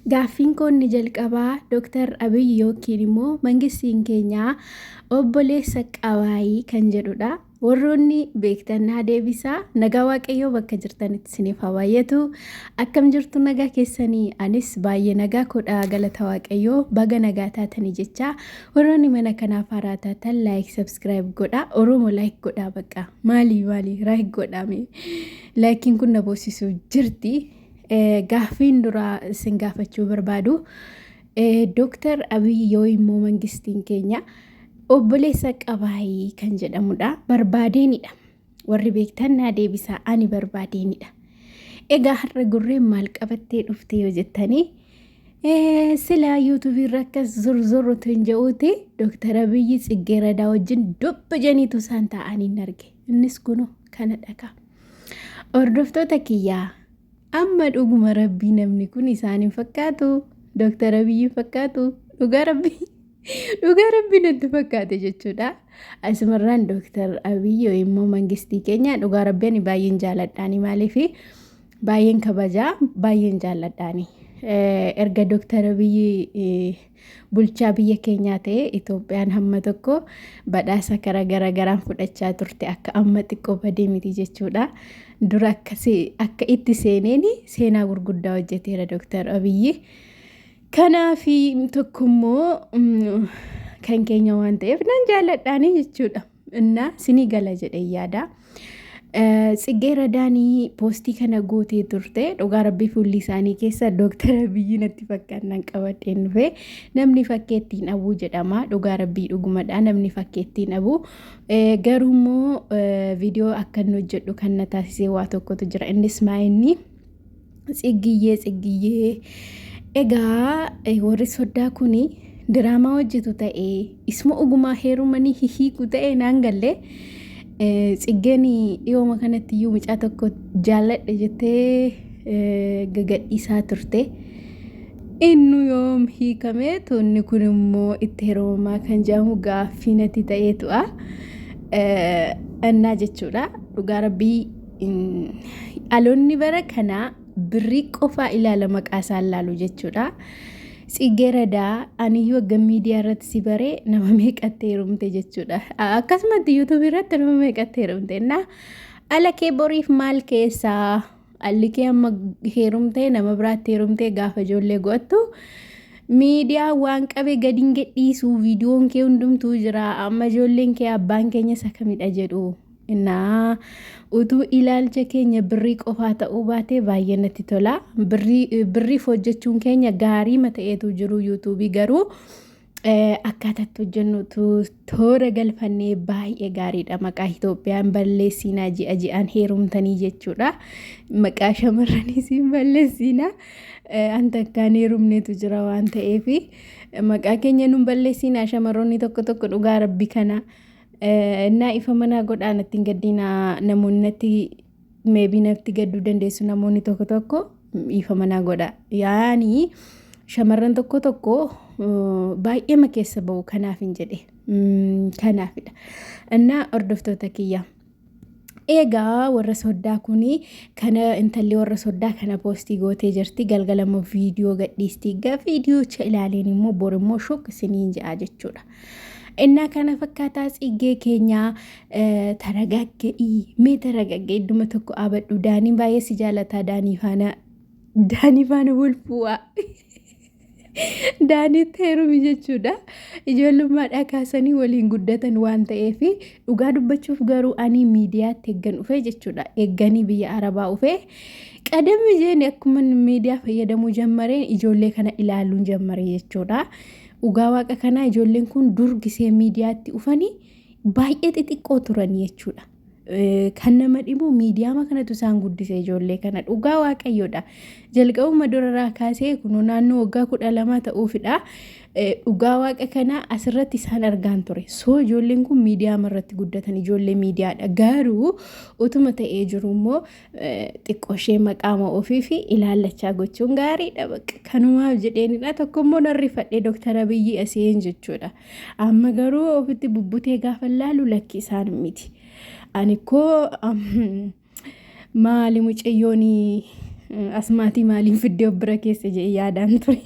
Gaaffiin koonni jalqabaa Dooktar Abiyyi yookiin immoo mangistiin keenyaa obboleessa qabaayii kan jedhudha. Warroonni beektan haa deebisaa. Nagaa Waaqayyoo bakka jirtanitti isiniif haa baay'atu. Akkam jirtu nagaa keessanii? Anis baay'ee nagaa kodhaa galata Waaqayyoo baga nagaa taatanii jecha. Warroonni mana kanaaf haaraa taatan like subscribe godhaa. Oromoo like godhaa bakka. Maali like godhame. Likein kun na boosisuu jirti. Gaaffiin dura isin gaafachuu barbaadu Dooktar Abiyyi yoo immoo mangistiin keenya obboleessa qabaayii kan jedhamudha. Barbaadeenidha. Warri beektan naa deebisaa ani barbaadeenidha. Egaa har'a gurreen maal qabattee dhufte yoo jettanii silaa yuutuubii irra akkas zorzorrotu hin je'uuti Dooktar Abiyyi Tsiggeeradaa wajjin dubba janiitu isaan taa'anii arge. Innis kunoo kana dhagaa. Hordoftoota kiyyaa amma dhuguma rabbii namni kun isaanin fakkaatu Dooktar Abiyyi fakkaatu dhugaa rabbii natti fakkaate jechuudha. Asumarraan Dooktar Abiyyi immoo mangistii keenya dhugaa rabbiin baay'een jaalladhaani maaliif baay'een kabajaa baay'een jaalladhaani. Erga Dooktar Abiyyi bulchaa biyya keenyaa ta'e Itoophiyaan hamma tokko badhaasa garaagaraan fudhachaa turte akka amma xiqqoo badee miti jechuudha. Dura akka itti seeneeni seenaa gurguddaa hojjeteera Dooktar Abiyyi. Kanaaf tokkummoo kan keenya waan ta'eef nan jaalladhaani jechuudha. Innaa sinii gala jedhee yaada. Tsiggeeradaan poostii kana gootee turte dhugaa rabbii fuulli isaanii keessa Dooktar Abiyyi natti fakkaannaan qabadheen dhufe namni fakkeettiin dhabuu jedhama. Dhugaa rabbii dhugumadha namni fakkeettiin dhabuu. Garuummoo viidiyoo akka inni hojjedhu kan na taasisee waa tokkotu jira. Innis maa'inni Tsiggiyyee egaa warri soddaa kuni diraamaa hojjetu ta'ee isma ogumaa heerumanii hiiku ta'ee naan galle. Tsiggeen dhiyooma kanatti iyyuu mucaa tokko jaalladhe jettee gagadhiisaa turte. Innu yoom hiikamee tonni kun immoo itti heerumamaa kan jedhamu gaaffii natti ta'eetu'a. Annaa jechuudha. Dhugaa rabbii dhaloonni bara kanaa birrii qofaa ilaala maqaa isaan laalu jechuudha. Tsiggeeradaa aniyyuu akka miidiyaa irratti si baree nama meeqattee heerumte jechuudha. Akkasumatti yuutuubii irratti nama meeqattee heerumte. Ala kee boriif maal keessaa alli kee amma heerumte nama biraatti heerumte gaafa ijoollee go'attu miidiyaa waan qabe gadi hin gadhiisu viidiyoon kee hundumtuu jira. Amma ijoolleen kee abbaan keenya isa kamidha jedhu. Utuu ilaalcha keenya birrii qofaa ta'uu baatee baay'ee natti tola. Birriif hojjechuun keenya gaarii mata'eetu jiru yuutuubii garuu akkaataatti hojjennutu toora galfannee baay'ee gaariidha. Maqaa Itoophiyaan balleessinaa ji'aan heerumtanii jechuudha. Maqaa shamarraniis hin balleessinaa. Anta akkaan heerumneetu jira waan ta'eef maqaa keenya nun balleessinaa shamarroonni tokko tokko dhugaa rabbi kana. Innaa ifa manaa godhaan ittiin gaddina namoonni meebii natti gadduu dandeessu namoonni tokko tokko ifa manaa godha. Yaani shamarran tokko tokko baay'ee makeessa ba'u kanaaf hin jedhe. Kanaafidha. Innaa hordoftoota kiyya. Egaa warra soddaa kuni kana intalli warra soddaa kana poostii gootee jirti galgalama viidiyoo gadhiistii viidiyoo ilaaleen immoo bor immoo shok isiniin ja'a jechuudha. Innaa kana fakkaataa tsiggee keenyaa taragaggee idduma tokko abadhu daanii baay'ee si jaalataa daanii faana wal fu'aa. Daaniitti heerumi jechuudha. Ijoollummaadhaa kaasanii waliin guddatan waan ta'eef dhugaa dubbachuuf garuu ani miidiyaatti eeggan dhufe jechuudha. Eegganii biyya Arabaa dhufe. Qadamni jeen akkuma miidiyaa fayyadamuu jammareen ijoollee kana ilaaluun jammare jechuudha. Dhugaa waaqa kanaa ijoolleen kun durgisee miidiyaatti dhufanii baay'ee xixiqqoo turan jechuudha. Kan nama dhibu miidiyaa kanatu isaan guddise ijoollee kana dhugaa waaqayyoodha. Jalqabuma duraraa kaasee kunoo naannoo waggaa 12 ta'uufidha. Dhugaa waaqa kanaa asirratti isaan argaan ture. So ijoolleen kun miidiyaa irratti guddatan ijoollee miidiyaadha. Garuu utuma ta'ee jiru immoo xiqqooshee maqaama ofii fi ilaallachaa gochuun gaariidha. Kanumaaf jedheenidha. Tokkommoo narrifadhee Dooktar Abiyyi aseen jechuudha. Amma garuu ofitti bubbutee gaafa laalu lakki isaan miti. Ani koo maali mucayyoon asmaatii maaliin fiddee of bira keessa jee yaadaan ture.